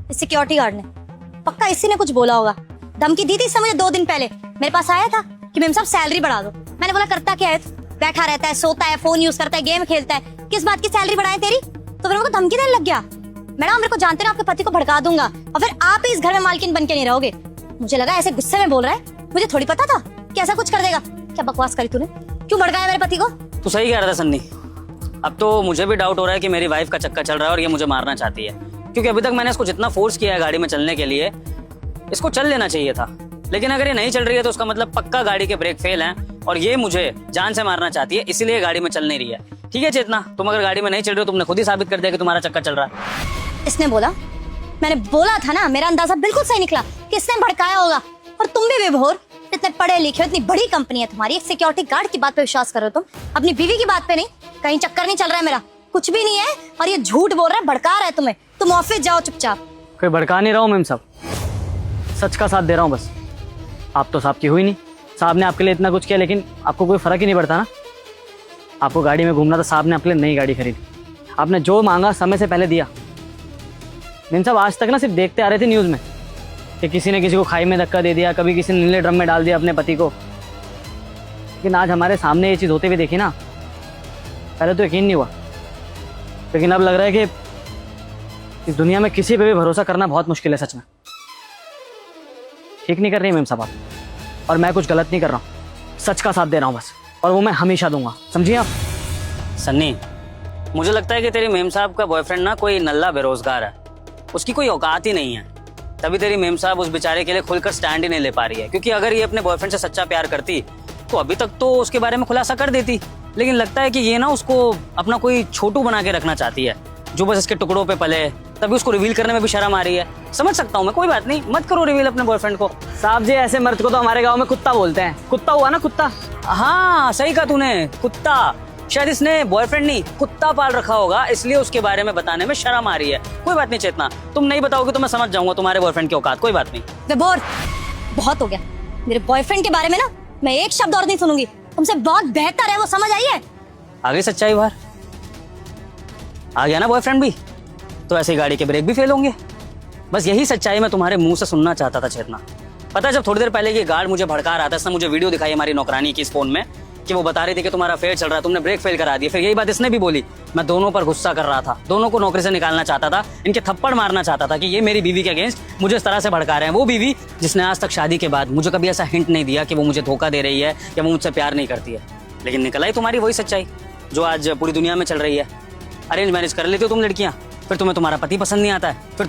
इस security guard ने, पक्का इसी ने कुछ बोला होगा। धमकी दी थी इससे मुझे 2 दिन पहले। मेरे पास आया था कि मेम साहब सैलरी बढ़ा दो। मैंने बोला करता क्या है? बैठा रहता है, सोता है, फोन यूज करता है, गेम खेलता है, किस बात की सैलरी बढ़ाए तेरी? तो फिर मेरे को धमकी देने लग गया। मैडम मेरे को जानते ना, आपके पति को भड़का दूंगा और फिर आप ही इस घर में मालकिन बन के नहीं रहोगे। मुझे लगा ऐसे गुस्से में बोल रहा है, मुझे थोड़ी पता था कि ऐसा कुछ कर देगा। क्या बकवास करी तूने? क्यों भड़काया मेरे पति को? तू सही कह रहा था सन्नी। अब तो मुझे भी डाउट हो रहा है कि मेरी वाइफ का चक्कर चल रहा है और ये मुझे मारना चाहती है, क्योंकि अभी तक मैंने इसको जितना फोर्स किया है गाड़ी में चलने के लिए, इसको चल लेना चाहिए था। लेकिन अगर ये नहीं चल रही है तो उसका मतलब पक्का गाड़ी के ब्रेक फेल हैं और ये मुझे जान से मारना चाहती है, इसीलिए गाड़ी में चल नहीं रही है। ठीक है चेतना, तुम अगर गाड़ी में नहीं चल रही हो, तुमने खुद ही साबित कर दिया कि तुम्हारा चक्कर चल रहा है। इसने बोला, मैंने बोला था ना, मेरा अंदाजा बिल्कुल सही निकला कि इसने भड़काया होगा। और तुम भी विभोर, इतने पढ़े लिखे, इतनी बड़ी कंपनी है तुम्हारी, एक सिक्योरिटी गार्ड की बात पे विश्वास कर रहे हो तुम, अपनी बीवी की बात पे नहीं। कहीं चक्कर नहीं चल रहा है मेरा? कुछ भी नहीं है और ये झूठ बोल रहा है, भड़का रहा है तुम्हें। तुम ऑफिस जाओ चुपचाप। कोई भड़का नहीं रहा हूँ मैम साहब, सच का साथ दे रहा हूँ बस। आप तो साहब की हुई नहीं, साहब ने आपके लिए इतना कुछ किया लेकिन आपको कोई फर्क ही नहीं पड़ता ना। आपको गाड़ी में घूमना था, साहब ने आपके लिए नई गाड़ी खरीदी, आपने जो मांगा समय से पहले दिया। मैम साहब आज तक ना सिर्फ देखते आ रहे थे न्यूज़ में कि किसी ने किसी को खाई में धक्का दे दिया, कभी किसी ने नीले ड्रम में डाल दिया अपने पति को, लेकिन आज हमारे सामने ये चीज़ होते हुए देखी ना, पहले तो यकीन नहीं हुआ, लेकिन अब लग रहा है कि इस दुनिया में किसी पे भी भरोसा करना बहुत मुश्किल है सच में। ठीक नहीं कर रही मैम साहब आप, और मैं कुछ गलत नहीं कर रहा हूँ, सच का साथ दे रहा हूँ बस, और वो मैं हमेशा दूंगा, समझिए आप। सन्नी, मुझे लगता है कि तेरी मेम साहब का बॉयफ्रेंड ना कोई नल्ला बेरोजगार है, उसकी कोई औकात ही नहीं है, तभी तेरी मेम साहब उस बेचारे के लिए खुलकर स्टैंड ही नहीं ले पा रही है। क्योंकि अगर ये अपने बॉयफ्रेंड से सच्चा प्यार करती तो अभी तक तो उसके बारे में खुलासा कर देती, लेकिन लगता है कि ये ना उसको अपना कोई छोटू बना के रखना चाहती है, जो बस इसके टुकड़ों पे पले, तभी उसको रिवील करने में भी शर्म आ रही है। समझ सकता हूँ मैं, कोई बात नहीं, मत करो रिवील अपने बॉयफ्रेंड को। साहब जी, ऐसे मर्द को तो हमारे गांव में कुत्ता बोलते हैं। कुत्ता हुआ ना, कुत्ता। हाँ सही कहा तूने, कुत्ता। शायद इसने बॉयफ्रेंड नहीं कुत्ता पाल रखा होगा, इसलिए उसके बारे में बताने में शर्म आ रही है। कोई बात नहीं चेतना, तुम नहीं बताओगे तो मैं समझ जाऊंगा तुम्हारे बॉयफ्रेंड की औकात। कोई बात नहीं। विभोर, बहुत हो गया। मेरे बॉयफ्रेंड के बारे में ना मैं एक शब्द और नहीं सुनूंगी। तुमसे बहुत बेहतर है वो, समझ आई है? आ गई सच्चाई बाहर, आ गया ना बॉयफ्रेंड भी, तो ऐसे ही गाड़ी के ब्रेक भी फेल होंगे। बस यही सच्चाई मैं तुम्हारे मुंह से सुनना चाहता था चेतना। पता है, जब थोड़ी देर पहले ये गार्ड मुझे भड़का रहा था, इसने मुझे वीडियो दिखाई हमारी नौकरानी की इस फोन में, कि वो बता रही थी कि तुम्हारा अफेयर चल रहा है, तुमने ब्रेक फेल करा दिया। फिर यही बात इसने भी बोली। मैं दोनों पर गुस्सा कर रहा था, दोनों को नौकरी से निकालना चाहता था, इनके थप्पड़ मारना चाहता था कि ये मेरी बीवी के अगेंस्ट मुझे इस तरह से भड़का रहे हैं। वो बीवी जिसने आज तक शादी के बाद मुझे कभी ऐसा हिंट नहीं दिया कि वो मुझे धोखा दे रही है या वो मुझसे प्यार नहीं करती है, लेकिन निकल आई तुम्हारी वही सच्चाई जो आज पूरी दुनिया में चल रही है। अरेंज मैरिज कर लेती हो तुम लड़कियां, फिर तुम्हें तुम्हारा पति पसंद नहीं आता है, फिर